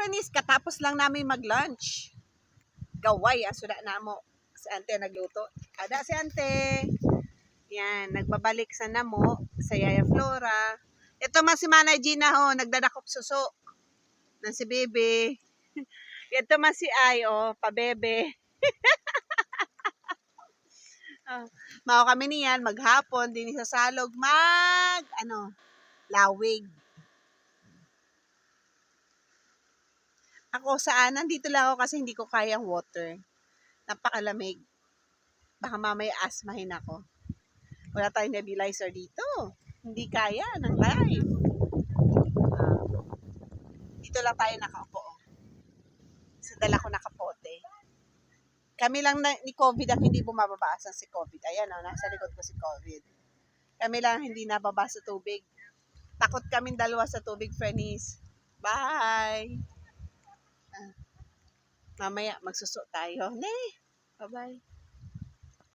Frenis, katapos lang namin mag-lunch. Gaway, asula na mo. Si ante nagluto. Ada si ante. Yan, nagbabalik sa namo, sa Yaya Flora. Ito man si Manay Gina ho, nagdadakop suso. Na si Bebe. Ito man si Ay, pabebe. Mao kami niyan, maghapon, din sa salog, lawig. Ako saan, nandito lang ako kasi hindi ko kayang water. Napakalamig. Baka mamaya asmahin ako. Wala tayong nebulizer dito. Hindi kaya ng live. Dito lang tayo nakaupo. Sa dala ko nakapote. Kami lang ni COVID ang hindi bumababaasan si COVID. Ayan nasa likod ko si COVID. Kami lang hindi nababa sa tubig. Takot kaming dalawa sa tubig, Frenis. Bye! Mamaya magsuso tayo. Bye-bye.